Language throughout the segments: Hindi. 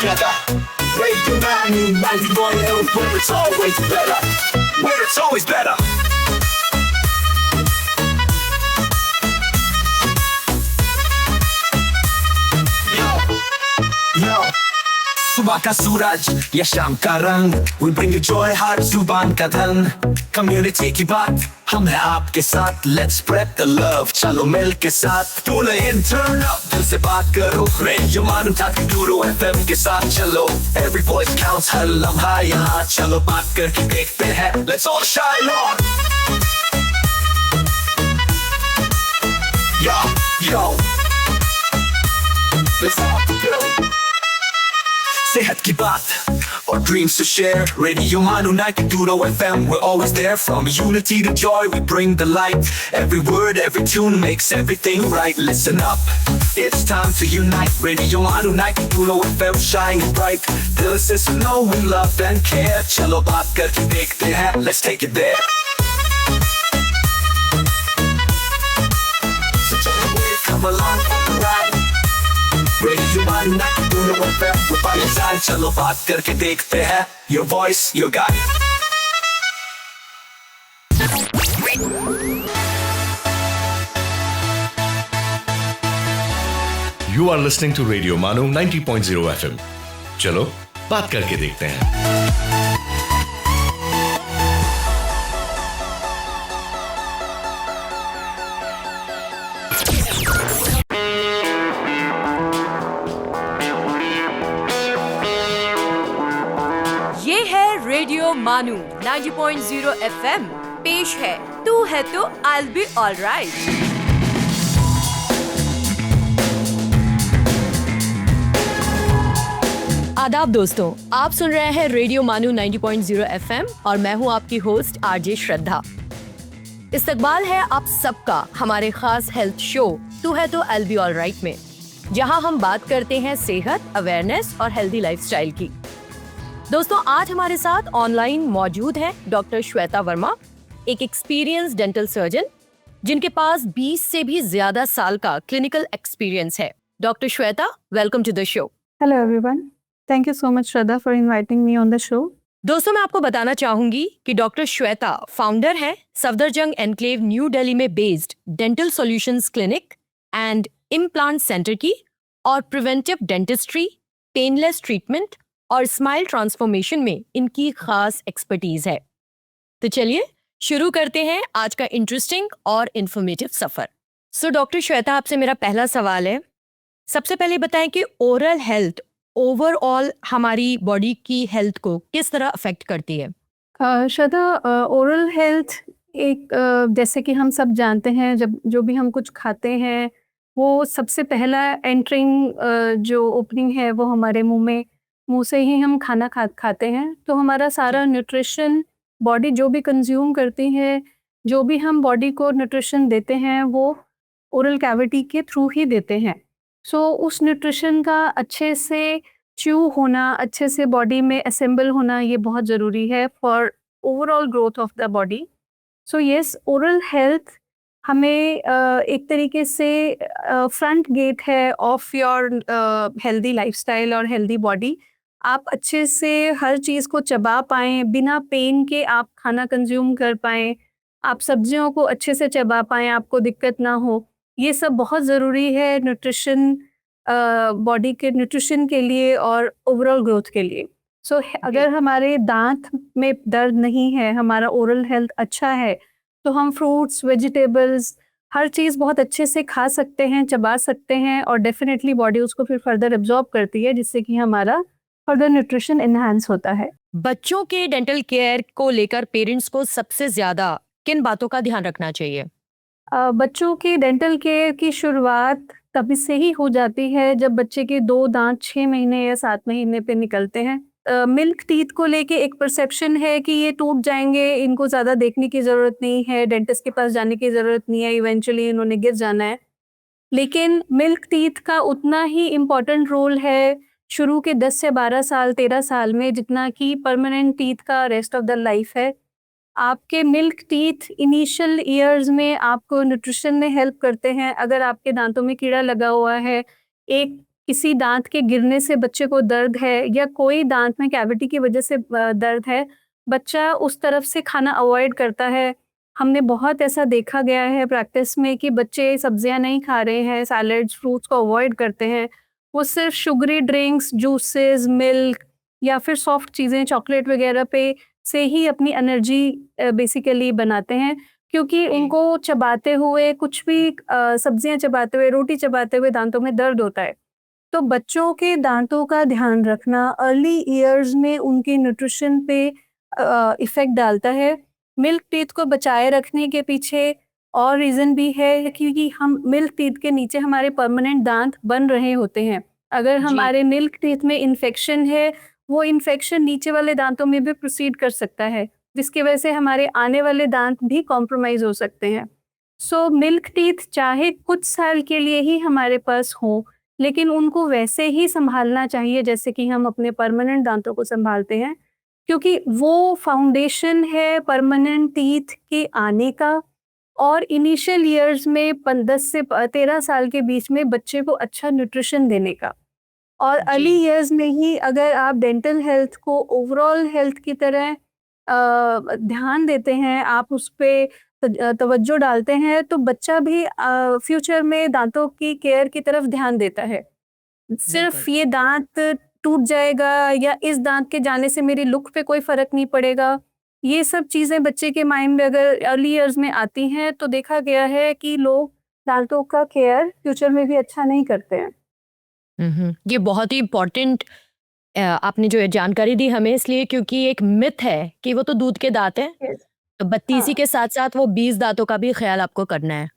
together. Radio 91, where it's always better. Where it's always better. Yo, सुबह का सूरज या शाम का रंग, we bring you joy हर जुबान का धन। Community की बात हम है आपके साथ, let's spread the love, चलो मिल के साथ। Tune in, turn up, दिल से बात करो, रेडियो मानो ताकि गुरु FM के साथ चलो। Every voice counts, हर लम्हा यहाँ, चलो बात करके देखते हैं, let's all shine on। Yo, let's all go। सेहत की बात और dreams to share, Radio Manu 92 FM, we're always there. From unity to joy, we bring the light. Every word, every tune makes everything right. Listen up, it's time to unite. Radio Manu 92 FM, shining bright. Dill se suno, we love and care. चलो बात करके देखते हैं, let's take it there. So come along for the ride. Radio Manu 92 FM, we're by your side. चलो बात करके देखते हैं, your voice, your guide. You are listening to Radio Manu 90.0 FM. चलो बात करके देखते हैं। ये है रेडियो मानू 90.0 FM, पेश है तू है तो I'll be alright। आदाब दोस्तों, आप सुन रहे हैं रेडियो मानू 90.0 FM और मैं हूं आपकी होस्ट आरजे श्रद्धा। इस्तकबाल है आप सबका हमारे खास हेल्थ शो तू है तो I'll be alright में, जहां हम बात करते हैं सेहत, अवेयरनेस और हेल्दी लाइफस्टाइल की। दोस्तों, आज हमारे साथ ऑनलाइन मौजूद है डॉक्टर श्वेता वर्मा, एक एक्सपीरियंस डेंटल सर्जन जिनके पास 20 से भी ज्यादा साल का क्लिनिकल एक्सपीरियंस है। Doctor Shweta, welcome to the show. Hello everyone. Thank you so much Shraddha for inviting me on the show. दोस्तों, मैं आपको बताना चाहूंगी कि डॉक्टर श्वेता फाउंडर है सफदरजंग एनक्लेव न्यू दिल्ली में based dental solutions clinic and implant centre की, और प्रिवेंटिव डेंटिस्ट्री, पेनलेस ट्रीटमेंट और स्माइल ट्रांसफॉर्मेशन में इनकी खास एक्सपर्टीज है। तो चलिए शुरू करते हैं आज का इंटरेस्टिंग और इंफॉर्मेटिव सफर। सो डॉक्टर श्वेता, आपसे मेरा पहला सवाल है, सबसे पहले बताएं कि ओरल हेल्थ ओवरऑल हमारी बॉडी की हेल्थ को किस तरह अफेक्ट करती है? श्रद्धा, ओरल हेल्थ एक जैसे कि हम सब जानते हैं, जब जो भी हम कुछ खाते हैं वो सबसे पहला एंटरिंग जो ओपनिंग है वो हमारे मुंह से ही हम खाना खाते हैं। तो हमारा सारा न्यूट्रिशन बॉडी जो भी कंज्यूम करती है, जो भी हम बॉडी को न्यूट्रिशन देते हैं वो ओरल कैविटी के थ्रू ही देते हैं। सो उस न्यूट्रिशन का अच्छे से च्यू होना, अच्छे से बॉडी में असेंबल होना, ये बहुत ज़रूरी है for overall growth of the body. So yes, oral health हमें एक तरीके से फ्रंट गेट है ऑफ योर हेल्दी लाइफस्टाइल और हेल्दी बॉडी। आप अच्छे से हर चीज़ को चबा पाएँ, बिना पेन के आप खाना कंज्यूम कर पाएँ, आप सब्जियों को अच्छे से चबा पाएँ, आपको दिक्कत ना हो। ये सब बहुत ज़रूरी है न्यूट्रिशन, बॉडी के न्यूट्रिशन के लिए और ओवरऑल ग्रोथ के लिए। सो अगर हमारे दांत में दर्द नहीं है, हमारा ओरल हेल्थ अच्छा है, तो हम फ्रूट्स, वेजिटेबल्स, हर चीज़ बहुत अच्छे से खा सकते हैं, चबा सकते हैं, और डेफिनेटली बॉडी उसको फिर फर्दर एब्जॉर्ब करती है, जिससे कि हमारा फर्दर न्यूट्रिशन एनहांस होता है। बच्चों के डेंटल केयर को लेकर पेरेंट्स को सबसे ज्यादा किन बातों का ध्यान रखना चाहिए? बच्चों की डेंटल केयर की शुरुआत तभी से ही हो जाती है जब बच्चे के 2 दांत 6 महीने या 7 महीने पे निकलते हैं। मिल्क टीथ को लेके एक परसेप्शन है कि ये टूट जाएंगे, इनको ज़्यादा देखने की ज़रूरत नहीं है, डेंटिस्ट के पास जाने की ज़रूरत नहीं है, इवेंचुअली इन्होंने गिर जाना है। लेकिन मिल्क टीथ का उतना ही इम्पॉर्टेंट रोल है शुरू के 10 से 12 साल, 13 साल में, जितना कि परमानेंट टीथ का रेस्ट ऑफ द लाइफ है। आपके मिल्क टीथ इनिशियल ईयर्स में आपको न्यूट्रिशन में हेल्प करते हैं। अगर आपके दांतों में कीड़ा लगा हुआ है, एक किसी दांत के गिरने से बच्चे को दर्द है या कोई दांत में कैविटी की वजह से दर्द है, बच्चा उस तरफ से खाना अवॉइड करता है। हमने बहुत ऐसा देखा गया है प्रैक्टिस में कि बच्चे सब्जियां नहीं खा रहे हैं, सैलड्स, फ्रूट्स को अवॉइड करते हैं। वो सिर्फ शुगरी ड्रिंक्स, जूसेस, मिल्क या फिर सॉफ्ट चीज़ें, चॉकलेट वगैरह पे से ही अपनी एनर्जी बेसिकली बनाते हैं, क्योंकि उनको चबाते हुए कुछ भी सब्जियां चबाते हुए, रोटी चबाते हुए दांतों में दर्द होता है। तो बच्चों के दांतों का ध्यान रखना अर्ली ईयर्स में उनकी न्यूट्रिशन पे इफ़ेक्ट डालता है। मिल्क टीथ को बचाए रखने के पीछे और रीज़न भी है, क्योंकि हम मिल्क टीथ के नीचे हमारे परमानेंट दांत बन रहे होते हैं। अगर जी। हमारे मिल्क टीथ में इन्फेक्शन है, वो इन्फेक्शन नीचे वाले दांतों में भी प्रोसीड कर सकता है, जिसकी वजह से हमारे आने वाले दांत भी कॉम्प्रोमाइज़ हो सकते हैं। सो मिल्क टीथ चाहे कुछ साल के लिए ही हमारे पास हों, लेकिन उनको वैसे ही संभालना चाहिए जैसे कि हम अपने परमानेंट दांतों को संभालते हैं, क्योंकि वो फाउंडेशन है परमानेंट टीथ के आने का। और इनिशियल ईयर्स में 10 से 13 साल के बीच में बच्चे को अच्छा न्यूट्रिशन देने का। और अर्ली जी। ईयर्स में ही अगर आप डेंटल हेल्थ को ओवरऑल हेल्थ की तरह ध्यान देते हैं, आप उस पे तवज्जो डालते हैं, तो बच्चा भी फ्यूचर में दांतों की केयर की तरफ ध्यान देता है। सिर्फ बिल्कुल। ये दांत टूट जाएगा या इस दांत के जाने से मेरी लुक पे कोई फर्क नहीं पड़ेगा, ये सब चीजें बच्चे के माइंड में अगर अर्ली ईयर्स में आती हैं, तो देखा गया है कि लोग दांतों का केयर फ्यूचर में भी अच्छा नहीं करते हैं। ये बहुत ही इम्पोर्टेंट आपने जो ये जानकारी दी हमें, इसलिए क्योंकि एक मिथ है कि वो तो दूध के दांत हैं, Yes. तो 32 हाँ, के साथ-साथ वो 20 दांतों का भी ख्याल आपको करना है।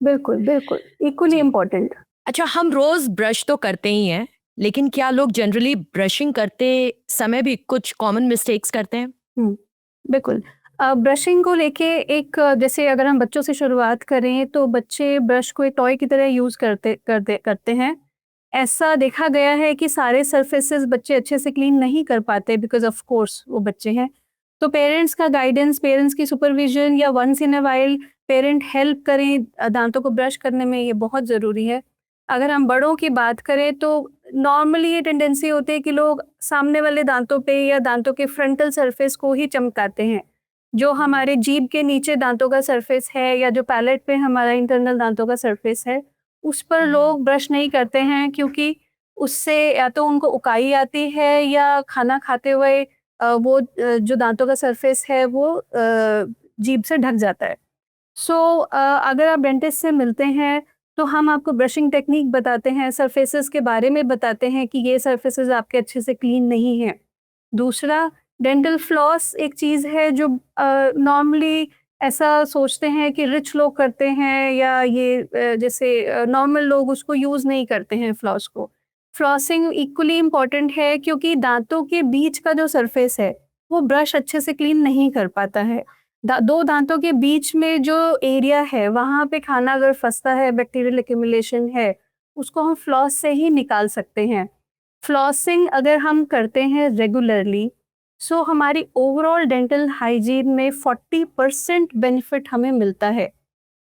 बिल्कुल, बिल्कुल, इक्वली जी। इम्पोर्टेंट। अच्छा, हम रोज़ ब्रश तो करते ही हैं, लेकिन क्या लोग जनरली ब्रशिंग करते समय भी कुछ कॉमन मिस्टेक्स करते हैं? हुँ, बिल्कुल। ब्रशिंग को लेके जैसे अगर हम बच्चों से शुरुआत करें, तो बच्चे ब्रश को एक टॉय की तरह यूज़ करते हैं। ऐसा देखा गया है कि सारे सरफेसेस बच्चे अच्छे से क्लीन नहीं कर पाते, बिकॉज़ ऑफ़ कोर्स वो बच्चे हैं। तो पेरेंट्स का गाइडेंस, पेरेंट्स की सुपरविज़न या once in a while parent help करें दांतों को ब्रश करने में, ये बहुत ज़रूरी है। अगर हम बड़ों की बात करें, तो नॉर्मली ये टेंडेंसी होती है कि लोग सामने वाले दांतों पे या दांतों के फ्रंटल सरफेस को ही चमकाते हैं। जो हमारे जीभ के नीचे दांतों का सरफेस है या जो पैलेट पे हमारा इंटरनल दांतों का सरफेस है, उस पर लोग ब्रश नहीं करते हैं, क्योंकि उससे या तो उनको उकाई आती है या खाना खाते हुए जो दांतों का सरफेस है वो जीभ से ढक जाता है। सो अगर आप डेंटिस्ट से मिलते हैं, तो हम आपको ब्रशिंग टेक्नीक बताते हैं, सरफेसेस के बारे में बताते हैं कि ये सरफेसेस आपके अच्छे से क्लीन नहीं हैं। दूसरा, डेंटल फ्लॉस एक चीज़ है जो नॉर्मली ऐसा सोचते हैं कि रिच लोग करते हैं, या ये जैसे नॉर्मल लोग उसको यूज़ नहीं करते हैं फ्लॉस को। फ्लॉसिंग इक्वली इम्पॉर्टेंट है, क्योंकि दांतों के बीच का जो सरफेस है, वो ब्रश अच्छे से क्लीन नहीं कर पाता है। दो दांतों के बीच में जो एरिया है, वहाँ पे खाना अगर फंसता है, बैक्टीरियल एक्यूमुलेशन है, उसको हम फ्लॉस से ही निकाल सकते हैं। फ्लॉसिंग अगर हम करते हैं रेगुलरली, सो हमारी ओवरऑल डेंटल हाइजीन में 40% बेनिफिट हमें मिलता है।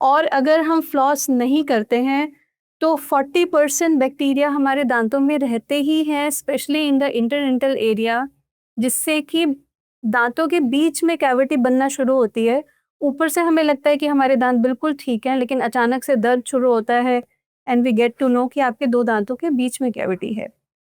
और अगर हम फ्लॉस नहीं करते हैं, तो 40% बैक्टीरिया हमारे दांतों में रहते ही हैं, specially in the interdental area, जिससे कि दांतों के बीच में कैविटी बनना शुरू होती है। ऊपर से हमें लगता है कि हमारे दांत बिल्कुल ठीक हैं, लेकिन अचानक से दर्द शुरू होता है and we get to know कि आपके 2 दांतों के बीच में कैविटी है।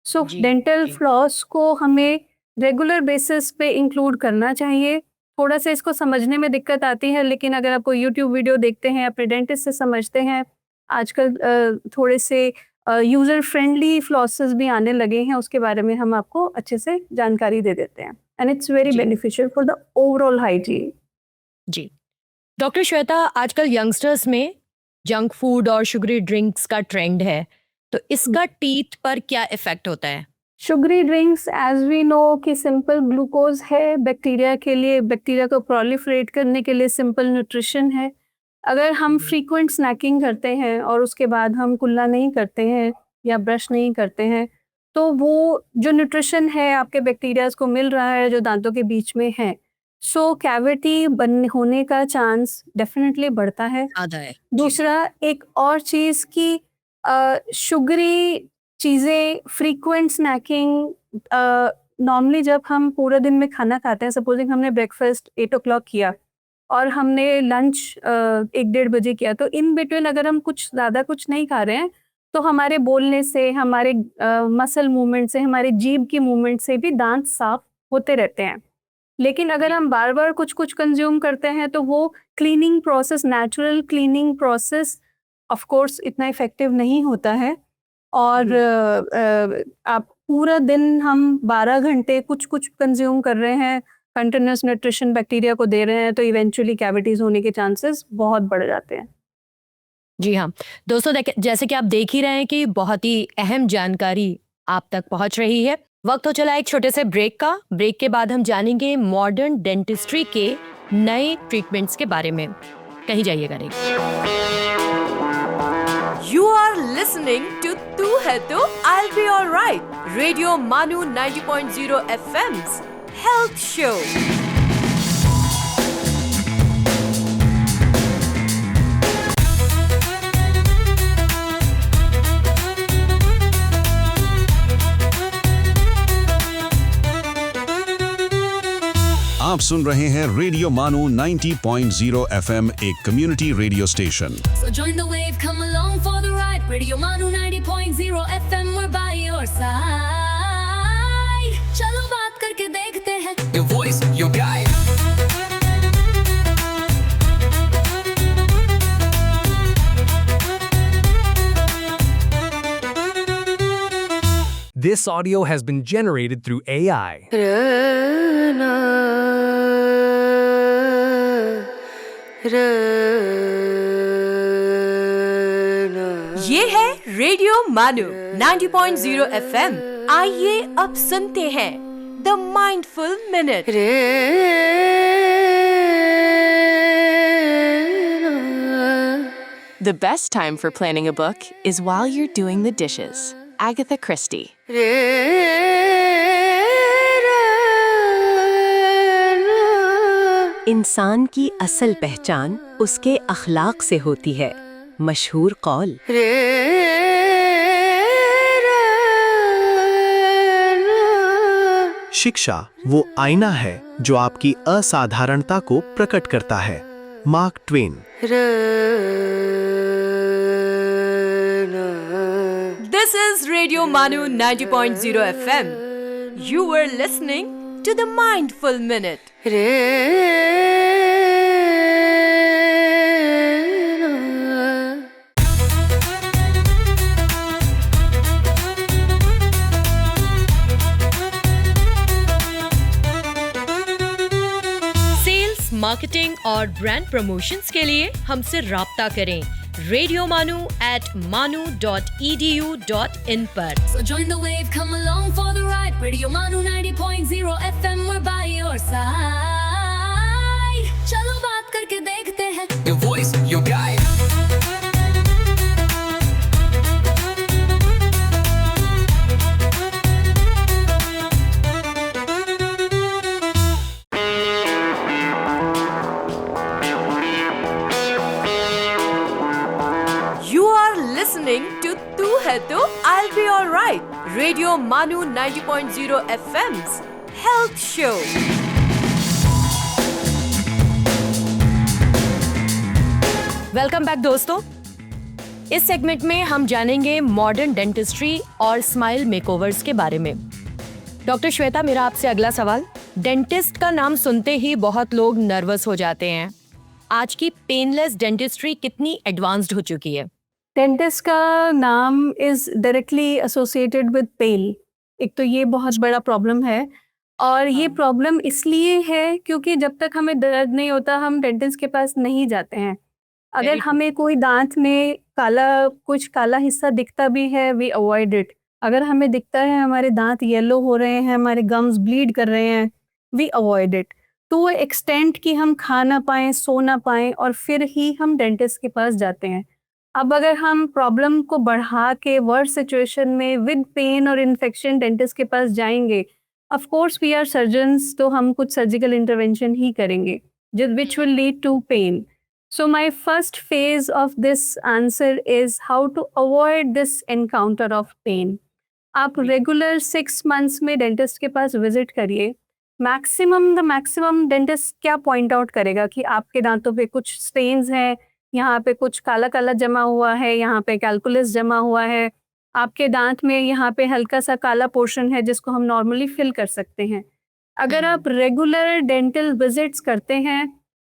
सो जी, डेंटल जी। फ्लॉस को हमें रेगुलर बेसिस पे इंक्लूड करना चाहिए। थोड़ा-सा इसको समझने में दिक्कत आती है, लेकिन अगर आप कोई यूट्यूब वीडियो देखते हैं, अपने डेंटिस्ट से समझते हैं, आजकल थोड़े से यूज़र फ्रेंडली फ्लॉसेस भी आने लगे हैं, उसके बारे में हम आपको अच्छे से जानकारी दे देते हैं। एंड इट्स वेरी जी, beneficial for the overall hygiene. जी। डॉक्टर श्वेता, आजकल यंगस्टर्स में जंक फूड और शुगरी ड्रिंक्स का ट्रेंड है, तो इसका टीथ पर क्या इफ़ेक्ट होता है? Sugary drinks as we know कि सिंपल ग्लूकोज़ है, बैक्टीरिया के लिए, बैक्टीरिया को प्रोलिफरेट करने के लिए सिंपल न्यूट्रिशन है। अगर हम फ्रीक्वेंट स्नैकिंग करते हैं और उसके बाद हम कुल्ला नहीं करते हैं या ब्रश नहीं करते हैं, तो वो जो न्यूट्रिशन है आपके बैक्टीरियाज़ को मिल रहा है जो दांतों के बीच में है। सो कैविटी बन होने का चांस डेफ़िनिटली बढ़ता है। ज़्यादा है। जी, जी। दूसरा एक और चीज़ कि शुगरी चीज़ें फ्रीक्वेंट स्नैकिंग, नॉर्मली जब हम पूरे दिन में खाना खाते हैं, सपोजिंग हमने ब्रेकफास्ट 8 o'clock किया और हमने लंच 1-1:30 बजे किया, तो इन बिटवीन अगर हम कुछ ज़्यादा कुछ नहीं खा रहे हैं तो हमारे बोलने से, हमारे मसल मूवमेंट से, हमारे जीभ की मूवमेंट से भी दांत साफ होते रहते हैं। लेकिन अगर हम बार बार कुछ कुछ कंज्यूम करते हैं तो वो cleaning process, natural cleaning process of course इतना इफेक्टिव नहीं होता है। और आप पूरा दिन हम 12 घंटे कुछ कुछ कंज्यूम कर रहे हैं, कंटिन्यूस न्यूट्रिशन बैक्टीरिया को दे रहे हैं, तो इवेंचुअली कैविटीज होने के चांसेस बहुत बढ़ जाते हैं। जी हाँ दोस्तों, जैसे कि आप देख ही रहे हैं कि बहुत ही अहम जानकारी आप तक पहुंच रही है। वक्त हो चला एक छोटे से ब्रेक का। ब्रेक के बाद हम जानेंगे मॉडर्न डेंटिस्ट्री के नए ट्रीटमेंट्स के बारे में। कहीं जाइएगा नहीं। You are listening to तू है तो I'll be alright, Radio Manu 90.0 FM's Health Show। आप सुन रहे हैं रेडियो मानो 90.0 FM, एक community radio station. So join the wave, come along for the ride. Radio Manu 90.0 FM, we're by your side. चलो बात करके देखते हैं. Your voice, your guide. This audio has been generated through AI. ये है रेडियो मानू 90.0 FM। आइए अब सुनते हैं the mindful minute. The best time for planning a book is while you're doing the dishes. Agatha Christie. इंसान की असल पहचान उसके अखलाक से होती है, मशहूर कौल। शिक्षा वो आईना है जो आपकी असाधारणता को प्रकट करता है, mark Twain. This is Radio Manu 90.0 FM. You were listening to the Mindful Minute. Sales, marketing और ब्रांड प्रमोशंस के लिए हमसे राब्ता करें radiomanu@manu.edu.in पर। So join the wave, come along for the ride. Radio Manu 90.0 FM, we're by your side. चलो बात करके देखते हैं. Your voice, your guide. Listening to तू है तो I'll be alright, Radio Manu 90.0 FM's Health Show। Welcome back दोस्तों। इस सेगमेंट में हम जानेंगे मॉडर्न डेंटिस्ट्री और स्माइल मेकओवर्स के बारे में। डॉक्टर श्वेता, मेरा आपसे अगला सवाल। डेंटिस्ट का नाम सुनते ही बहुत लोग नर्वस हो जाते हैं। आज की पेनलेस डेंटिस्ट्री कितनी एडवांस्ड हो चुकी है? डेंटिस्ट का नाम is directly associated with pain. एक तो ये बहुत बड़ा प्रॉब्लम है, और ये प्रॉब्लम इसलिए है क्योंकि जब तक हमें दर्द नहीं होता हम डेंटिस्ट के पास नहीं जाते हैं। अगर हमें कोई दांत में कुछ काला हिस्सा दिखता भी है, वी अवॉइड इट। अगर हमें दिखता है हमारे दांत येलो हो रहे हैं, हमारे गम्स ब्लीड कर रहे हैं, वी अवॉइड इट। तो वो एक्सटेंट कि हम खा ना पाएँ, सो ना पाएँ, और फिर ही हम डेंटिस्ट के पास जाते हैं। अब अगर हम प्रॉब्लम को बढ़ा के वर्स्ट सिचुएशन में विद पेन और इन्फेक्शन डेंटिस्ट के पास जाएंगे, of course we are surgeons, तो हम कुछ सर्जिकल इंटरवेंशन ही करेंगे which will lead to pain. So my first phase of this answer is how to avoid this encounter of pain. आप रेगुलर 6 मंथ्स में डेंटिस्ट के पास विजिट करिए। मैक्सिमम डेंटिस्ट क्या पॉइंट आउट करेगा कि आपके दांतों पे कुछ स्टेन्स हैं, यहाँ पे कुछ काला काला जमा हुआ है, यहाँ पे कैलकुलस जमा हुआ है, आपके दांत में यहाँ पे हल्का सा काला पोर्शन है जिसको हम नॉर्मली फिल कर सकते हैं। अगर आप रेगुलर डेंटल विजिट्स करते हैं,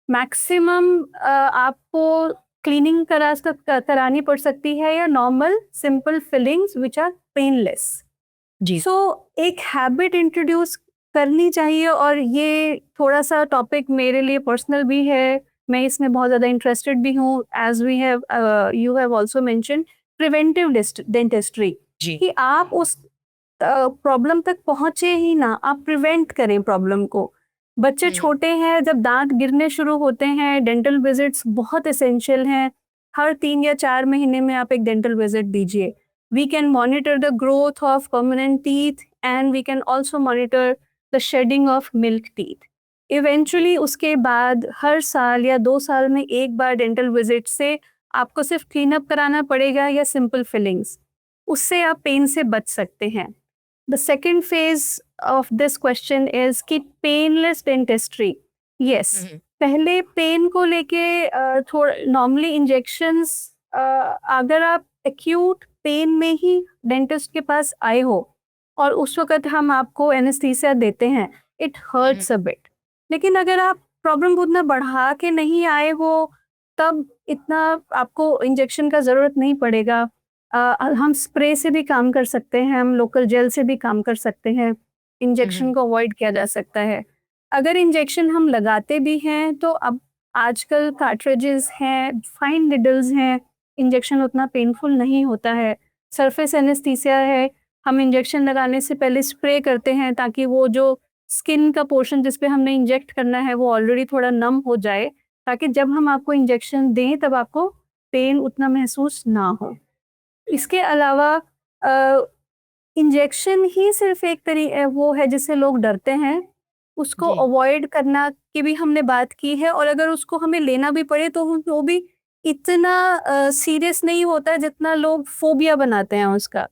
मैक्सिमम आपको क्लीनिंग करानी पड़ सकती है या normal simple fillings which are painless. जी सो एक हैबिट इंट्रोड्यूस करनी चाहिए, और ये थोड़ा सा टॉपिक मेरे लिए पर्सनल भी है, मैं इसमें बहुत ज़्यादा इंटरेस्टेड भी हूँ, as we have you have also mention preventive dentistry, जी कि आप उस प्रॉब्लम तक पहुँचे ही ना, आप प्रिवेंट करें प्रॉब्लम को। बच्चे छोटे हैं, जब दांत गिरने शुरू होते हैं, डेंटल विजिट्स बहुत एसेंशियल हैं। हर 3 या 4 महीने में आप एक डेंटल विजिट दीजिए। We can monitor the growth of permanent teeth and we can also monitor the shedding of milk teeth. Eventually उसके बाद हर साल या 2 साल में एक बार डेंटल विजिट से आपको सिर्फ क्लीन अप कराना पड़ेगा या सिंपल फिलिंग्स, उससे आप पेन से बच सकते हैं। The second phase of this question is कि painless dentistry. Yes, पहले पेन को लेके थोड़ा नॉर्मली इंजेक्शंस, अगर आप एक्यूट पेन में ही डेंटिस्ट के पास आए हो और उस वक्त हम आपको एनेस्थीसिया देते हैं, इट हर्ट्स अ बिट। लेकिन अगर आप प्रॉब्लम को उतना बढ़ा के नहीं आए हो, तब इतना आपको इंजेक्शन का ज़रूरत नहीं पड़ेगा। हम स्प्रे से भी काम कर सकते हैं, हम लोकल जेल से भी काम कर सकते हैं, इंजेक्शन को अवॉइड किया जा सकता है। अगर इंजेक्शन हम लगाते भी हैं तो अब आजकल कार्ट्रिजेस हैं, फाइन निडल्स हैं, इंजेक्शन उतना पेनफुल नहीं होता है। सरफेस एनेस्थीसिया है, हम इंजेक्शन लगाने से पहले स्प्रे करते हैं ताकि वो जो स्किन का पोर्शन जिस पे हमने इंजेक्ट करना है वो ऑलरेडी थोड़ा नम हो जाए, ताकि जब हम आपको इंजेक्शन दें तब आपको पेन उतना महसूस ना हो। इसके अलावा इंजेक्शन ही सिर्फ एक वो है जिससे लोग डरते हैं, उसको अवॉइड करना की भी हमने बात की है, और अगर उसको हमें लेना भी पड़े तो वो भी इतना सीरियस नहीं होता है जितना लोग फोबिया बनाते हैं उसका।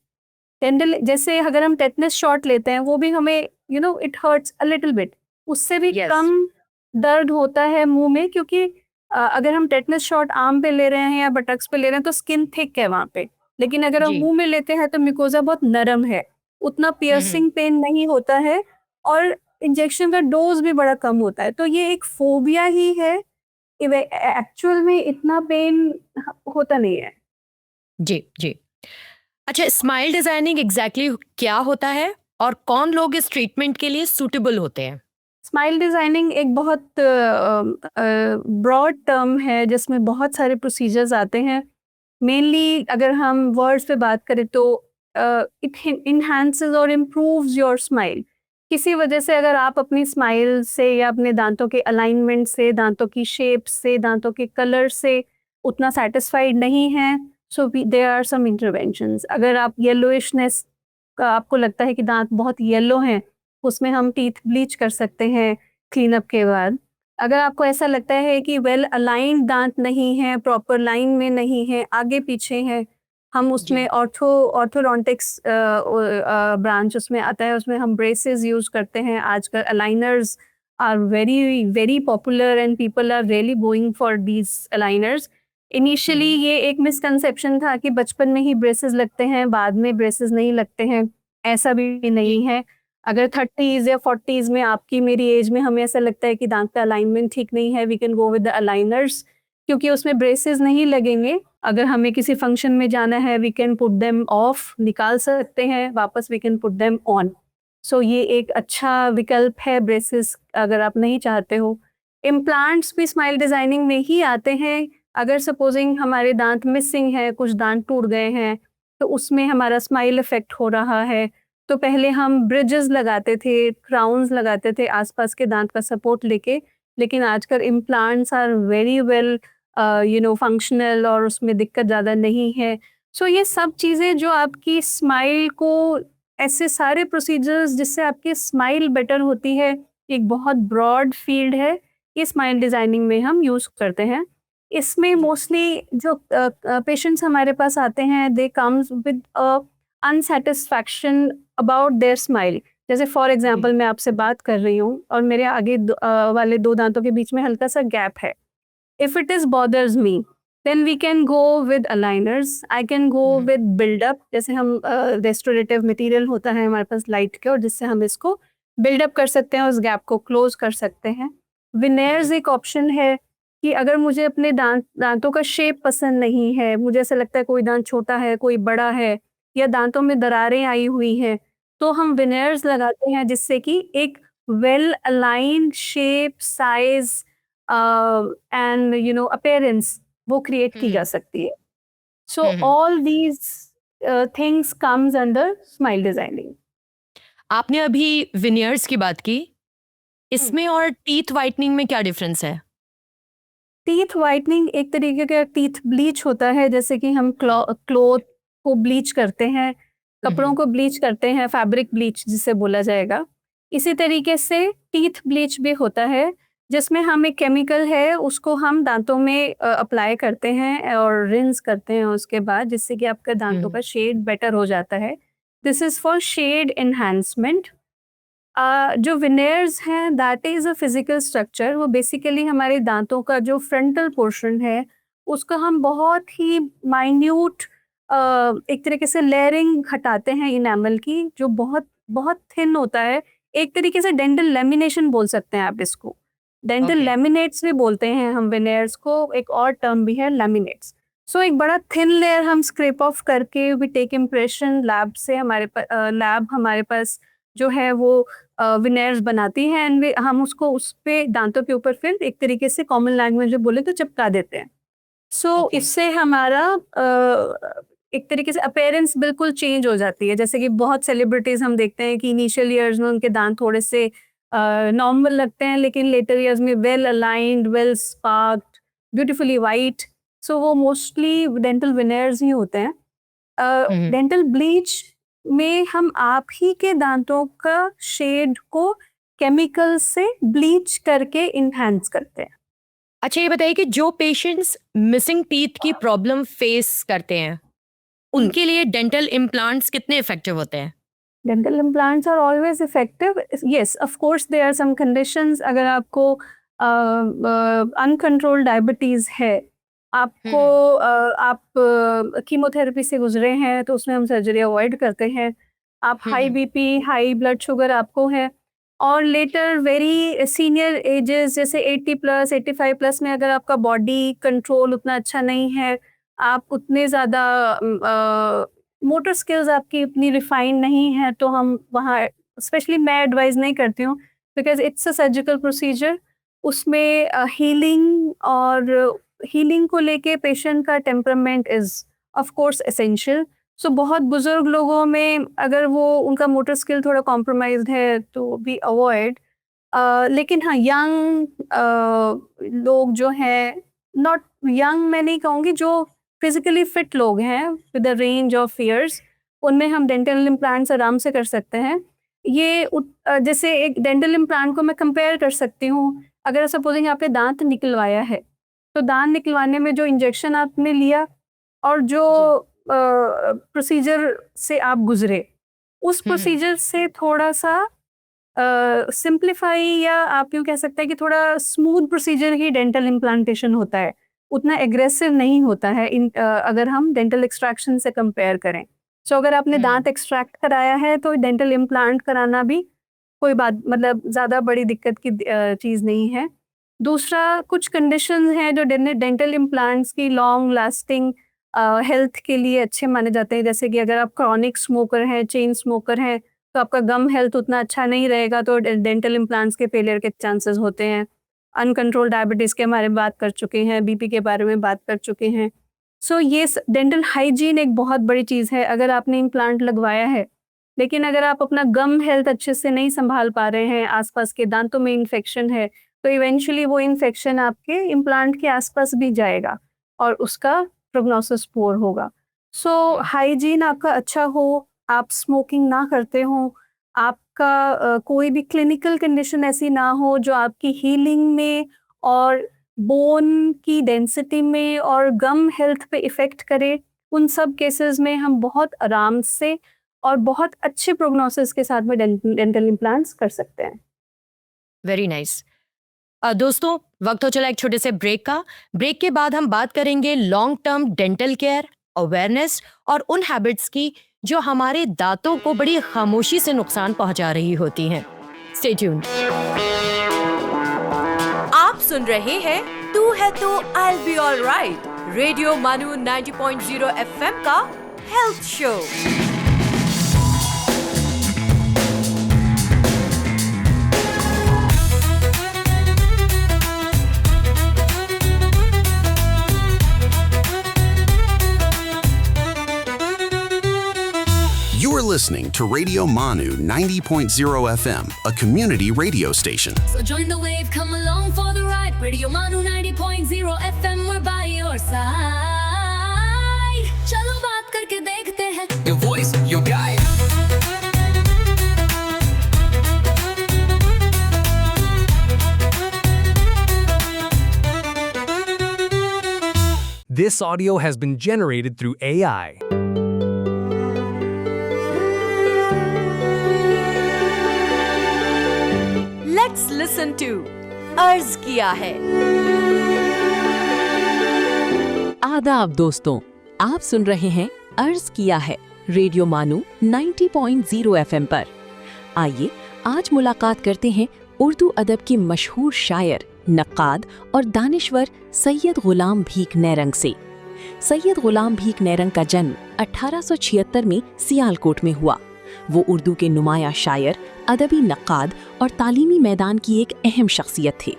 जैसे अगर हम टेटनस शॉट लेते हैं, वो भी हमें it hurts a little bit, उससे भी कम दर्द होता है मुंह में, क्योंकि अगर हम टेटनस शॉट आर्म पे ले रहे हैं या बटक्स पे ले रहे हैं तो स्किन थिक है वहाँ पे, लेकिन अगर हम मुंह में लेते हैं तो म्यूकोजा बहुत नरम है, उतना पियर्सिंग पेन नहीं होता है, और इंजेक्शन का डोज भी बड़ा कम होता है। तो ये एक फोबिया ही है, एक्चुअल में इतना पेन होता नहीं है। जी जी। अच्छा, स्माइल डिजाइनिंग एग्जैक्टली क्या होता है और कौन लोग इस ट्रीटमेंट के लिए सूटेबल होते हैं? स्माइल डिज़ाइनिंग एक बहुत ब्रॉड टर्म है जिसमें बहुत सारे प्रोसीजर्स आते हैं। मेनली अगर हम वर्ड्स पे बात करें तो इट इन्हांसेस और इम्प्रूव्स योर स्माइल। किसी वजह से अगर आप अपनी स्माइल से या अपने दांतों के अलाइनमेंट से, दांतों की शेप से, दांतों के कलर से उतना सेटिस्फाइड नहीं हैं, so there are some interventions. अगर आप येलोइशनेस का आपको लगता है कि दांत बहुत येलो हैं, उसमें हम टीथ ब्लीच कर सकते हैं क्लीन अप के बाद। अगर आपको ऐसा लगता है कि वेल अलाइंड दांत नहीं है, प्रॉपर लाइन में नहीं है, आगे पीछे है, हम उसमें ऑर्थोडोंटिक्स ब्रांच उसमें आता है, उसमें हम ब्रेसेस यूज़ करते हैं। आजकल aligners are very very popular and people are really going for these aligners. Initially ये एक मिसकंसेप्शन था कि बचपन में ही ब्रेसेस लगते हैं, बाद में ब्रेसेस नहीं लगते हैं, ऐसा भी नहीं है। अगर 30s या 40s में आपकी मेरी एज में हमें ऐसा लगता है कि दांत का अलाइनमेंट ठीक नहीं है, we can go with the aligners, क्योंकि उसमें ब्रेसेस नहीं लगेंगे। अगर हमें किसी फंक्शन में जाना है, we can put them off, निकाल सकते हैं वापस, we can put them on. So ये एक अच्छा विकल्प है ब्रेसेस, अगर आप नहीं चाहते हो। इम्प्लांट्स भी स्माइल डिज़ाइनिंग में ही आते हैं। अगर सपोजिंग हमारे दांत मिसिंग है, कुछ दांत टूट गए हैं, तो उसमें हमारा स्माइल इफेक्ट हो रहा है, तो पहले हम ब्रिजेस लगाते थे, क्राउन्स लगाते थे आसपास के दांत का सपोर्ट लेके, लेकिन आजकल implants are very well functional और उसमें दिक्कत ज़्यादा नहीं है। सो ये सब चीज़ें जो आपकी स्माइल को, ऐसे सारे प्रोसीजर्स जिससे आपकी स्माइल बेटर होती है, एक बहुत ब्रॉड फील्ड है, ये स्माइल डिज़ाइनिंग में हम यूज़ करते हैं। इसमें मोस्टली जो पेशेंट्स हमारे पास आते हैं, they comes with unsatisfaction about their smile. जैसे फॉर एग्जांपल मैं आपसे बात कर रही हूँ और मेरे आगे वाले 2 दांतों के बीच में हल्का सा गैप है। If it is bothers me, then we can go with aligners. I can go with build-up. जैसे हम restorative material होता है हमारे पास लाइट के, और जिससे हम इसको build-up कर सकते हैं, उस गैप को क्लोज कर सकते हैं। Veneers एक ऑप्शन है कि अगर मुझे अपने दांतों का शेप पसंद नहीं है, मुझे ऐसा लगता है कोई दांत छोटा है, कोई बड़ा है, या दांतों में दरारें आई हुई हैं, तो हम veneers लगाते हैं जिससे कि एक well aligned shape, size and appearance वो create की जा सकती है। So all these things comes under smile designing. आपने अभी विनियर्स की बात की, इसमें और टीथ वाइटनिंग में क्या डिफरेंस है? टीथ वाइटनिंग एक तरीके का टीथ ब्लीच होता है, जैसे कि हम क्लोथ को ब्लीच करते हैं, कपड़ों को ब्लीच करते हैं, फैब्रिक ब्लीच जिसे बोला जाएगा। इसी तरीके से टीथ ब्लीच भी होता है, जिसमें हम एक केमिकल है उसको हम दांतों में अप्लाई करते हैं और रिंस करते हैं उसके बाद, जिससे कि आपका दांतों का शेड बेटर हो जाता है। This is for shade enhancement. जो विनेयर्स हैं that is a physical structure. वो बेसिकली हमारे दांतों का जो फ्रंटल पोर्शन है उसको हम बहुत ही माइन्यूट एक तरीके से लेयरिंग हटाते हैं इनामल की, जो बहुत बहुत थिन होता है। एक तरीके से डेंटल लेमिनेशन बोल सकते हैं आप इसको। डेंटल लेमिनेट्स भी बोलते हैं हम विनेयर्स को, एक और टर्म भी है लेमिनेट्स। सो एक बड़ा थिन लेयर हम स्क्रैप ऑफ करके वी टेक इम्प्रेशन लैब से, लैब हमारे पास जो है वो विनेयर्स बनाती है एंड हम उसको उस पे दांतों के ऊपर फिर एक तरीके से कॉमन लैंग्वेज में बोले तो चिपका देते हैं। सो इससे हमारा एक तरीके से अपीयरेंस बिल्कुल चेंज हो जाती है। जैसे कि बहुत सेलिब्रिटीज हम देखते हैं कि इनिशियल ईयर्स में उनके दांत थोड़े से नॉर्मल लगते हैं, लेकिन लेटर ईयर्स में well aligned, well sparked, beautifully white. So वो मोस्टली डेंटल विनेयर्स ही होते हैं। डेंटल ब्लीच में हम आप ही के दांतों का शेड को केमिकल से ब्लीच करके इन्हांस करते हैं। अच्छा, ये बताइए कि जो पेशेंट्स मिसिंग टीथ की प्रॉब्लम फेस करते हैं उनके लिए डेंटल इम्प्लांट्स कितने इफेक्टिव होते हैं? Dental implants are always effective. Yes, of course, there are some conditions. अगर आपको uncontrolled diabetes है, आपको आप कीमोथेरेपी से गुजरे हैं तो उसमें हम सर्जरी अवॉइड करते हैं। आप high BP, high blood sugar आपको है, और लेटर वेरी सीनियर एजेस जैसे 80+, 85+ में अगर आपका बॉडी कंट्रोल उतना अच्छा नहीं है, आप उतने ज़्यादा मोटर स्किल्स आपकी उतनी रिफाइंड नहीं है, तो हम वहाँ स्पेशली मैं एडवाइस नहीं करती हूँ, because it's a surgical procedure. उसमें हीलिंग और हीलिंग को लेके पेशेंट का temperament is of course essential. So बहुत बुजुर्ग लोगों में अगर वो उनका मोटर स्किल थोड़ा कॉम्प्रोमाइज्ड है तो भी अवॉइड। लेकिन हाँ, यंग लोग जो हैं, नॉट यंग मैं नहीं कहूँगी, जो फिजिकली फिट लोग हैं with the range of years, उनमें हम डेंटल इम्प्लांट्स आराम से कर सकते हैं। ये जैसे एक डेंटल इम्प्लांट को मैं कंपेयर कर सकती हूँ, अगर सपोजिंग आपने दांत निकलवाया है तो दांत निकलवाने में जो इंजेक्शन आपने लिया और जो प्रोसीजर से आप गुजरे, उस प्रोसीजर से थोड़ा सा सिंप्लीफाई या आप यूँ कह सकते हैं कि थोड़ा स्मूथ प्रोसीजर ही डेंटल इम्प्लांटेशन होता है, उतना एग्रेसिव नहीं होता है अगर हम डेंटल एक्सट्रैक्शन से कंपेयर करें। सो अगर आपने दांत एक्सट्रैक्ट कराया है तो डेंटल इम्प्लांट कराना भी कोई बात मतलब ज़्यादा बड़ी दिक्कत की चीज़ नहीं है। दूसरा, कुछ कंडीशंस हैं जो डेंटल इम्प्लांट्स की लॉन्ग लास्टिंग हेल्थ के लिए अच्छे माने जाते हैं। जैसे कि अगर आप क्रॉनिक स्मोकर हैं, चेन स्मोकर हैं, तो आपका गम हेल्थ उतना अच्छा नहीं रहेगा, तो डेंटल इम्प्लांट्स के फेलियर के चांसेस होते हैं। अनकंट्रोल डायबिटीज़ के बारे में बात कर चुके हैं, बीपी के बारे में बात कर चुके हैं। सो ये डेंटल हाइजीन एक बहुत बड़ी चीज़ है। अगर आपने इम्प्लांट लगवाया है, लेकिन अगर आप अपना गम हेल्थ अच्छे से नहीं संभाल पा रहे हैं, आसपास के दांतों में इन्फेक्शन है, तो इवेंचुअली वो इन्फेक्शन आपके इम्प्लांट के आसपास भी जाएगा और उसका प्रोग्नोसिस पुअर होगा। सो हाइजीन आपका अच्छा हो, आप स्मोकिंग ना करते हो, आपका कोई भी क्लिनिकल कंडीशन ऐसी ना हो जो आपकी हीलिंग में और बोन की डेंसिटी में और गम हेल्थ पे इफ़ेक्ट करे, उन सब केसेस में हम बहुत आराम से और बहुत अच्छे प्रोग्नोसिस के साथ में डेंटल इम्प्लांट्स कर सकते हैं। Very nice. दोस्तों, वक्त हो चला एक छोटे से ब्रेक का। ब्रेक के बाद हम बात करेंगे long term dental care, awareness और उन हैबिट्स की जो हमारे दांतों को बड़ी खामोशी से नुकसान पहुंचा रही होती हैं। Stay tuned. आप सुन रहे हैं तू है तो I'll be alright, रेडियो मानू 90.0 FM का health show. You are listening to Radio Manu 90.0 FM, a community radio station. So join the wave, come along for the ride. Radio Manu 90.0 FM, we're by your side. चलो बात करके देखते हैं. Your voice, your guide. This audio has been generated through AI. Let's listen to अर्ज किया है। आदाब दोस्तों, आप सुन रहे हैं अर्ज किया है रेडियो मानू 90.0 FM पर। आइए आज मुलाकात करते हैं उर्दू अदब के मशहूर शायर, नक्काद और दानिश्वर सैयद गुलाम भीख नेरंग से। सैयद गुलाम भीख नेरंग का जन्म 1876 में सियालकोट में हुआ। वो उर्दू के नुमाया शायर, अदबी नक्काद और तालीमी मैदान की एक अहम शख्सियत थे।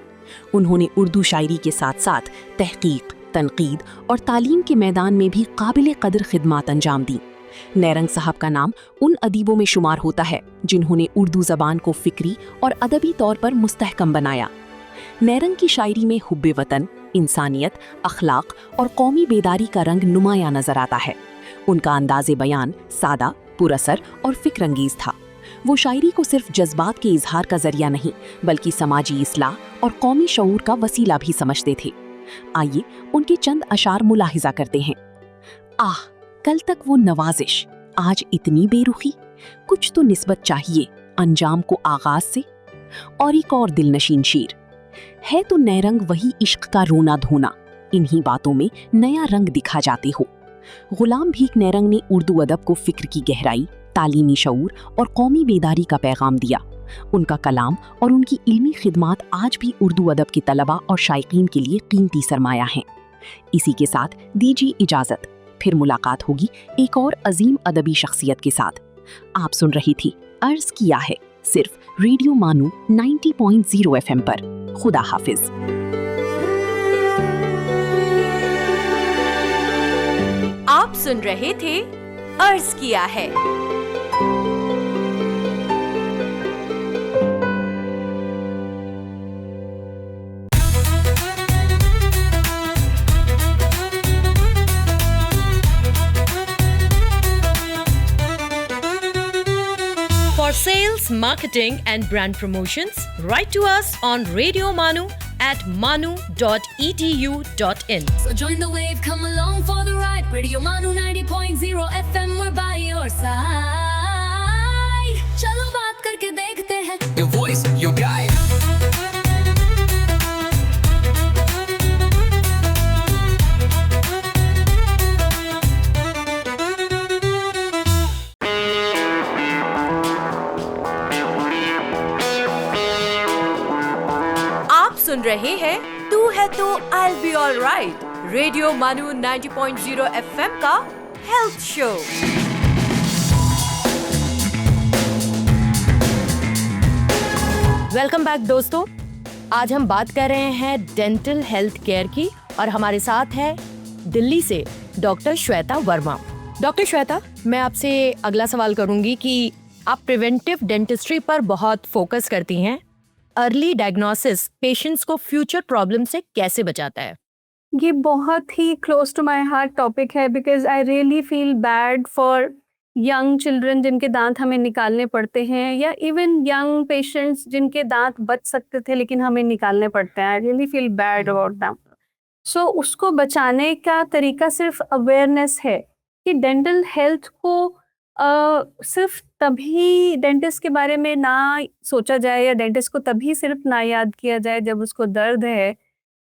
उन्होंने उर्दू शायरी के साथ साथ तहकीक, तनकीद और तालीम के मैदान में भी काबिल कदर खिदमात अंजाम दी। नेरंग साहब का नाम उन अदीबों में शुमार होता है जिन्होंने उर्दू ज़बान को फ़िक्री और अदबी तौर पर मुस्तहकम बनाया। नेरंग की शायरी में हुब्बे वतन, इंसानियत, अखलाक और कौमी बेदारी का रंग नुमाया नजर आता है। उनका अंदाज़े बयान सादा, पुरअसर और फिक्रंगीज था। वो शायरी को सिर्फ जज्बात के इजहार का जरिया नहीं बल्कि समाजी इस्लाह और कौमी शऊर का वसीला भी समझते थे। आइए उनके चंद अशार मुलाहिजा करते हैं। आह, कल तक वो नवाजिश, आज इतनी बेरुखी, कुछ तो निस्बत चाहिए अंजाम को आगाज से। और एक और दिलनशीन शेर है तो नेरंग वही इश्क का रोना धोना, इन्हीं बातों में नया रंग दिखा जाते हो। गुलाम भीख नेरंग ने उर्दू अदब को फिक्र की गहराई, तालीमी शऊर और कौमी बेदारी का पैगाम दिया। उनका कलाम और उनकी इल्मी खिदमात आज भी उर्दू अदब के तलबा और शायकीन के लिए कीमती सरमाया हैं। इसी के साथ दीजिए इजाज़त, फिर मुलाकात होगी एक और अजीम अदबी शख्सियत के साथ। आप सुन रही थी अर्ज किया है सिर्फ रेडियो मानू 90.0 FM पर। खुदा हाफिज। आप सुन रहे थे अर्ज किया है। For sales, marketing and brand promotions, write to us on Radio Manu at manu.edu.in. So join the wave, come along for the ride. Radio Manu 90.0 FM, we're by your side. चलो बात करके देखते हैं. Your voice, your guide. सुन रहे हैं तू है तो I'll be alright, रेडियो मानू 90.0 FM का हेल्थ शो। वेलकम बैक दोस्तों। आज हम बात कर रहे हैं डेंटल हेल्थ केयर की और हमारे साथ है दिल्ली से डॉक्टर श्वेता वर्मा। डॉक्टर श्वेता, मैं आपसे अगला सवाल करूंगी कि आप प्रिवेंटिव डेंटिस्ट्री पर बहुत फोकस करती हैं। अर्ली डायग्नोसिस पेशेंट्स को फ्यूचर प्रॉब्लम से कैसे बचाता है? ये बहुत ही close to my heart topic है because I really feel bad for young children जिनके दांत हमें निकालने पड़ते हैं, या इवन यंग पेशेंट्स जिनके दांत बच सकते थे लेकिन हमें निकालने पड़ते हैं। I really feel bad about them. So उसको बचाने का तरीका सिर्फ अवेयरनेस है कि डेंटल हेल्थ को सिर्फ तभी डेंटिस्ट के बारे में ना सोचा जाए या डेंटिस्ट को तभी सिर्फ ना याद किया जाए जब उसको दर्द है।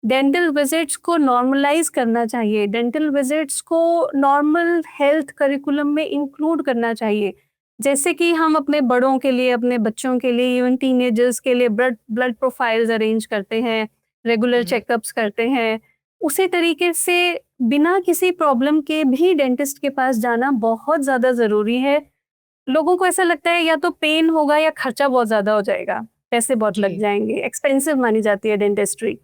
डेंटल विजिट्स को नॉर्मलाइज करना चाहिए, डेंटल विजिट्स को नॉर्मल हेल्थ करिकुलम में इंक्लूड करना चाहिए। जैसे कि हम अपने बड़ों के लिए, अपने बच्चों के लिए, इवन टीनेजर्स के लिए ब्लड प्रोफाइल्स अरेंज करते हैं, रेगुलर चेकअप्स करते हैं, उसी तरीके से बिना किसी प्रॉब्लम के भी डेंटिस्ट के पास जाना बहुत ज़्यादा ज़रूरी है। लोगों को ऐसा लगता है या तो पेन होगा या खर्चा बहुत ज़्यादा हो जाएगा, पैसे बहुत लग जाएंगे, एक्सपेंसिव मानी जाती है डेंटिस्ट्री।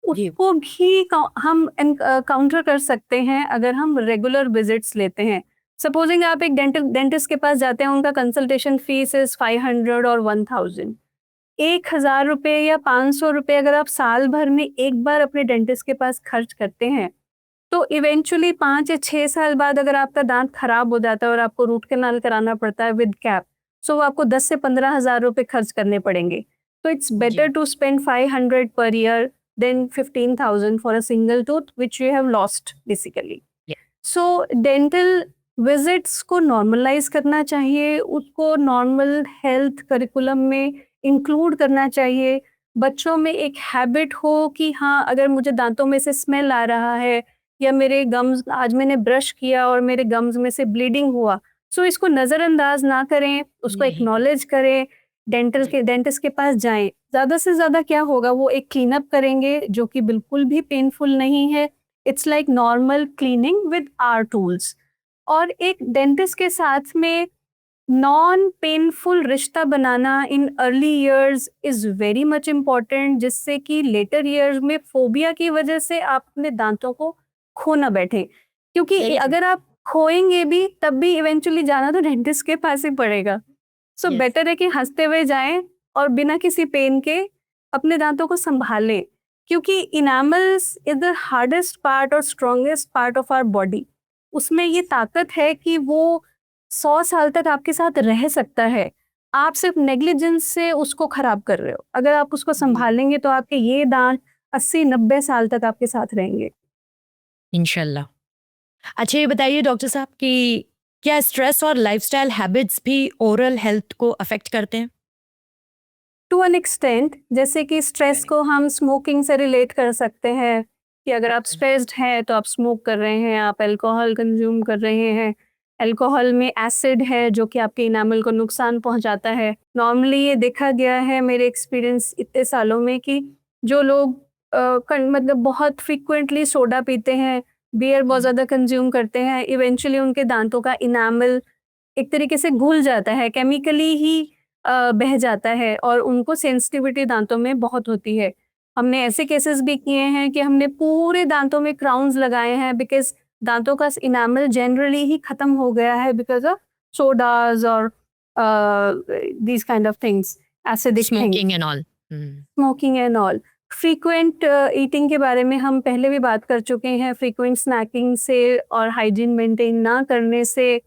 उसको भी हम काउंटर कर सकते हैं अगर हम रेगुलर विजिट्स लेते हैं। सपोजिंग आप एक डेंटिस्ट के पास जाते हैं, उनका कंसल्टेशन फीस इज 500 और 1000। 1000 रुपये या 500 रुपये अगर आप साल भर में एक बार अपने डेंटिस्ट के पास खर्च करते हैं, तो इवेंचुअली 5 या 6 साल बाद अगर आपका दांत खराब हो जाता है और आपको रूट कैनाल कराना पड़ता है विद कैप, सो आपको 10 से 15,000 रुपये खर्च करने पड़ेंगे। तो it's better to spend 500 per year then 15,000 for a single tooth which you have lost basically. So dental visits को नॉर्मलाइज करना चाहिए, उसको नॉर्मल हेल्थ करिकुलम में इंक्लूड करना चाहिए। बच्चों में एक हैबिट हो कि हाँ, अगर मुझे दांतों में से स्मेल आ रहा है या मेरे गम्स, आज मैंने ब्रश किया और मेरे गम्स में से ब्लीडिंग हुआ, सो इसको नज़रअंदाज ना करें, उसको एक्नॉलेज करें, डेंटिस्ट के पास जाएं। ज़्यादा से ज़्यादा क्या होगा, वो एक क्लीनअप करेंगे जो कि बिल्कुल भी पेनफुल नहीं है। It's like normal cleaning with our tools. और एक डेंटिस्ट के साथ में नॉन पेनफुल रिश्ता बनाना in early years is very much important, जिससे कि लेटर ईयर्स में फोबिया की वजह से आप अपने दांतों को खो ना बैठे। क्योंकि अगर आप खोएंगे भी तब भी इवेंचुअली जाना तो डेंटिस्ट के पास ही पड़ेगा। सो बेटर है कि हंसते हुए जाएं और बिना किसी पेन के अपने दांतों को संभालें, क्योंकि enamels is the hardest part और strongest part of our body. उसमें ये ताकत है कि वो 100 साल तक आपके साथ रह सकता है। आप सिर्फ नेग्लिजेंस से उसको खराब कर रहे हो। अगर आप उसको संभालेंगे तो आपके ये दांत 80-90 साल तक आपके साथ रहेंगे इंशाल्लाह। अच्छा, ये बताइए डॉक्टर साहब कि क्या स्ट्रेस और लाइफस्टाइल हैबिट्स भी ओरल हेल्थ को अफेक्ट करते हैं? To an extent. जैसे कि स्ट्रेस को हम स्मोकिंग से रिलेट कर सकते हैं कि अगर आप स्ट्रेस्ड हैं तो आप स्मोक कर रहे हैं, आप अल्कोहल कंज्यूम कर रहे हैं। अल्कोहल में एसिड है जो कि आपके इनामल को नुकसान पहुंचाता है। नॉर्मली ये देखा गया है मेरे एक्सपीरियंस इतने सालों में कि जो लोग मतलब बहुत फ्रिक्वेंटली सोडा पीते हैं, बियर बहुत ज़्यादा कंज्यूम करते हैं, इवेंचुअली उनके दांतों का इनामल एक तरीके से घुल जाता है, केमिकली ही बह जाता है और उनको सेंसिटिविटी दांतों में बहुत होती है। हमने ऐसे केसेस भी किए हैं कि हमने पूरे दांतों में क्राउन्स लगाए हैं बिकॉज दांतों का इनामल जनरली ही ख़त्म हो गया है बिकॉज ऑफ सोडाज और these kind of things, acidic smoking and all. Smoking and all. Frequent eating के बारे में हम पहले भी बात कर चुके हैं। फ्रीक्वेंट स्नैकिंग से और हाइजीन मेंटेन ना करने से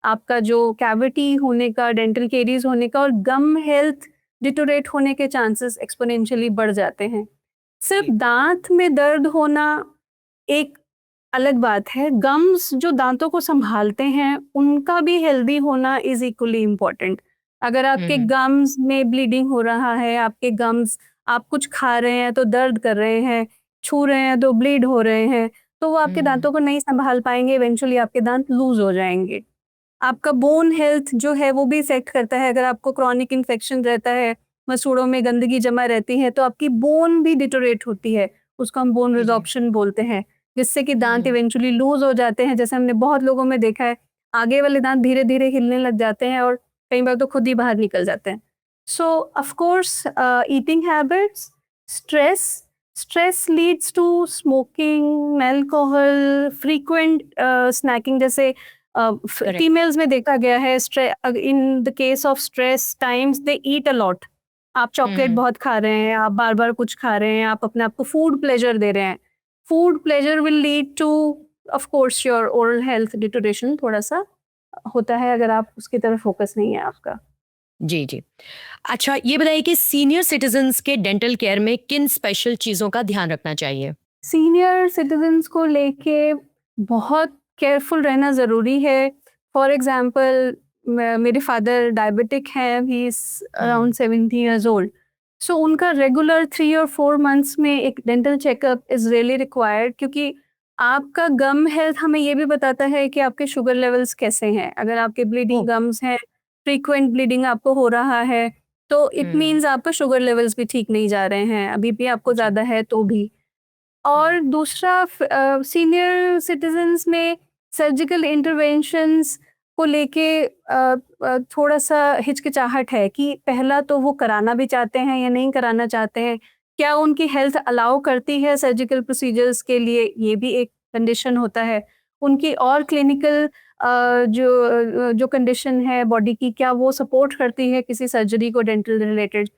आपका जो कैविटी होने का, डेंटल केरीज होने का और गम हेल्थ डिटोरेट होने के चांसेस एक्सपोनेंशियली बढ़ जाते हैं। सिर्फ दांत में दर्द होना एक अलग बात है, गम्स जो दांतों को संभालते हैं उनका भी हेल्दी होना इज इक्वली इम्पॉर्टेंट। अगर आपके गम्स में ब्लीडिंग हो रहा है, आपके गम्स, आप कुछ खा रहे हैं तो दर्द कर रहे हैं, छू रहे हैं तो ब्लीड हो रहे हैं, तो वो आपके दांतों को नहीं संभाल पाएंगे, इवेंचुअली आपके दांत लूज हो जाएंगे। आपका बोन हेल्थ जो है वो भी इफेक्ट करता है। अगर आपको क्रॉनिक इन्फेक्शन रहता है, मसूड़ों में गंदगी जमा रहती है, तो आपकी बोन भी डिटोरेट होती है, उसको हम बोन रिजॉर्प्शन बोलते हैं, जिससे कि दांत इवेंचुअली लूज हो जाते हैं। जैसे हमने बहुत लोगों में देखा है, आगे वाले दांत धीरे धीरे हिलने लग जाते हैं और कई बार तो खुद ही बाहर निकल जाते हैं। So of course eating habits, stress leads to smoking, alcohol, frequent snacking. जैसे फीमेल्स में देखा गया है, in the case of stress times they eat a lot. आप चॉकलेट बहुत खा रहे हैं, आप बार बार कुछ खा रहे हैं, आप अपने आप को फूड प्लेजर दे रहे हैं। Food pleasure will lead two of course your oral health deterioration थोड़ा सा होता है अगर आप उसकी तरफ फोकस नहीं है आपका। जी जी। अच्छा, ये बताइए कि सीनियर सिटीजन्स के डेंटल केयर में किन स्पेशल चीज़ों का ध्यान रखना चाहिए? सीनियर सिटीजन्स को लेके बहुत केयरफुल रहना ज़रूरी है। फॉर एग्जांपल मेरे फादर डायबिटिक हैं, he is around 70 years old, so उनका रेगुलर 3 और 4 मंथ्स में एक dental checkup is really required, क्योंकि आपका गम हेल्थ हमें ये भी बताता है कि आपके शुगर लेवल्स कैसे हैं। अगर आपके ब्लीडिंग गम्स हैं, फ्रीक्वेंट ब्लीडिंग आपको हो रहा है, तो इट मीन्स आपका शुगर लेवल्स भी ठीक नहीं जा रहे हैं, अभी भी आपको ज़्यादा है तो भी। और दूसरा सीनियर सिटीजन्स में सर्जिकल इंटरवेंशंस को लेके थोड़ा सा हिचकिचाहट है कि पहला तो वो कराना भी चाहते हैं या नहीं कराना चाहते हैं, क्या उनकी हेल्थ अलाउ करती है सर्जिकल प्रोसीजर्स के लिए, ये भी एक कंडीशन होता है। उनकी और क्लिनिकल जो कंडीशन है बॉडी की, क्या वो सपोर्ट करती है किसी सर्जरी को डेंटल रिलेटेड।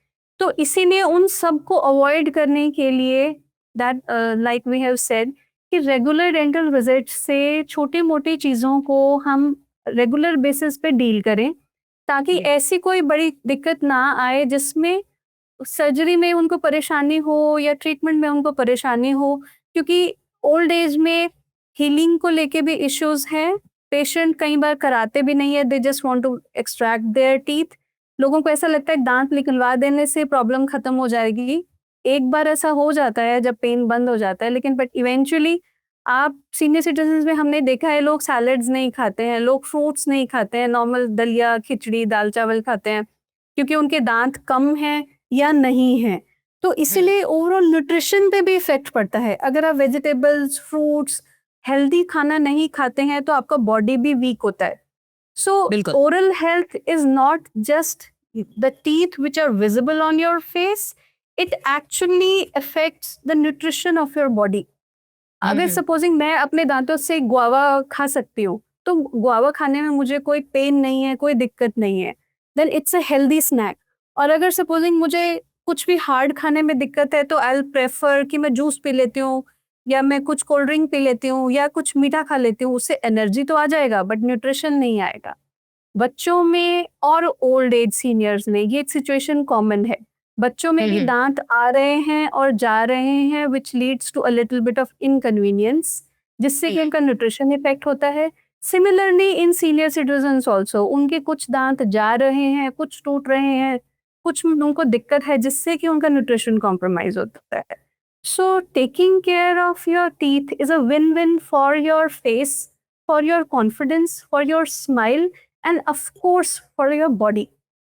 तो इसीलिए उन सब को अवॉइड करने के लिए that like we have said कि रेगुलर डेंटल विजिट से छोटी मोटी चीज़ों को हम रेगुलर बेसिस पे डील करें, ताकि ऐसी कोई बड़ी दिक्कत ना आए जिसमें सर्जरी में उनको परेशानी हो या ट्रीटमेंट में उनको परेशानी हो। क्योंकि ओल्ड एज में हीलिंग को लेके भी इश्यूज हैं, पेशेंट कई बार कराते भी नहीं है, they just want to extract their teeth. लोगों को ऐसा लगता है दांत निकलवा देने से प्रॉब्लम खत्म हो जाएगी। एक बार ऐसा हो जाता है जब पेन बंद हो जाता है, लेकिन बट इवेंचुअली आप सीनियर सिटीजन्स में हमने देखा है लोग सैलड्स नहीं खाते हैं, लोग फ्रूट्स नहीं खाते हैं, नॉर्मल दलिया खिचड़ी दाल चावल खाते हैं क्योंकि उनके दांत कम हैं या नहीं है। तो इसीलिए ओवरऑल न्यूट्रिशन पे भी इफेक्ट पड़ता है। अगर आप वेजिटेबल्स, फ्रूट्स, हेल्दी खाना नहीं खाते हैं तो आपका बॉडी भी वीक होता है। सो बिल्कुल। Oral health is not just the teeth which are visible on your face, it actually affects the nutrition of your body. अगर सपोजिंग मैं अपने दांतों से गुआवा खा सकती हूँ, तो गुआवा खाने में मुझे कोई पेन नहीं है, कोई दिक्कत नहीं है, then it's a healthy snack. और अगर सपोजिंग मुझे कुछ भी हार्ड खाने में दिक्कत है तो आई विल प्रेफर कि मैं जूस पी लेती हूँ या मैं कुछ कोल्ड ड्रिंक पी लेती हूँ या कुछ मीठा खा लेती हूँ, उससे एनर्जी तो आ जाएगा बट न्यूट्रिशन नहीं आएगा। बच्चों में और ओल्ड एज सीनियर्स में ये सिचुएशन कॉमन है। बच्चों में भी दांत आ रहे हैं और जा रहे हैं, which leads to a little bit of inconvenience, जिससे कि उनका न्यूट्रिशन इफेक्ट होता है। Similarly in senior citizens also, उनके कुछ दांत जा रहे हैं, कुछ टूट रहे हैं, कुछ उनको दिक्कत है जिससे कि उनका न्यूट्रिशन कॉम्प्रोमाइज होता है। So taking care of your teeth is a win win for your face, for your confidence, for your smile end of course for your body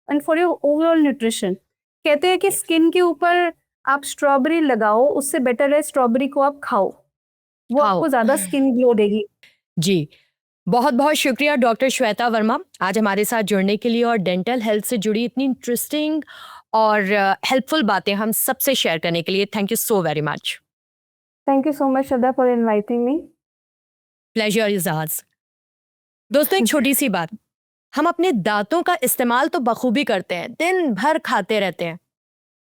and for your overall nutrition. कहते हैं कि स्किन के ऊपर आप स्ट्रॉबेरी लगाओ, उससे बेटर है स्ट्रॉबेरी को आप खाओ, वो आपको ज्यादा स्किन ग्लो देगी। जी, बहुत बहुत शुक्रिया डॉक्टर श्वेता वर्मा आज हमारे साथ जुड़ने के लिए और डेंटल हेल्थ से जुड़ी इतनी इंटरेस्टिंग और हेल्पफुल बातें हम सबसे शेयर करने के लिए। Thank you so very much. Thank you so much Shraddha for inviting me. Pleasure is ours. दोस्तों, एक छोटी सी बात, हम अपने दांतों का इस्तेमाल तो बखूबी करते हैं, दिन भर खाते रहते हैं,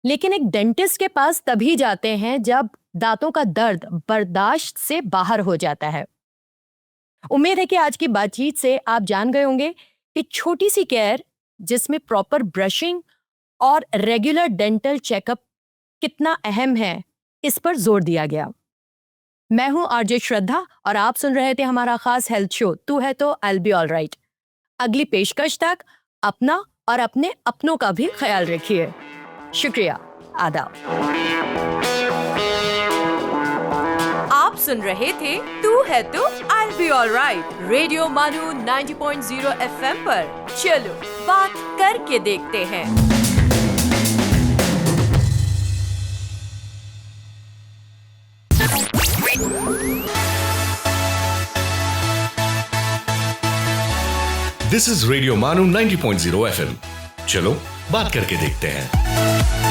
लेकिन एक डेंटिस्ट के पास तभी जाते हैं जब दांतों का दर्द बर्दाश्त से बाहर हो जाता है। उम्मीद है कि आज की बातचीत से आप जान गए होंगे कि छोटी सी केयर जिसमें प्रॉपर ब्रशिंग और रेगुलर डेंटल चेकअप कितना अहम है, इस पर जोर दिया गया। मैं हूं आरजे श्रद्धा और आप सुन रहे थे हमारा खास हेल्थ शो तू है तो I will be all right. अगली पेशकश तक अपना और अपने अपनों का भी ख्याल रखिए। शुक्रिया, आदाब। आप सुन रहे थे तू है तो I will be all right, radio मानू 90.0 FM पर। चलो बात करके देखते हैं। दिस इज रेडियो मानू 90.0 FM। चलो बात करके देखते हैं।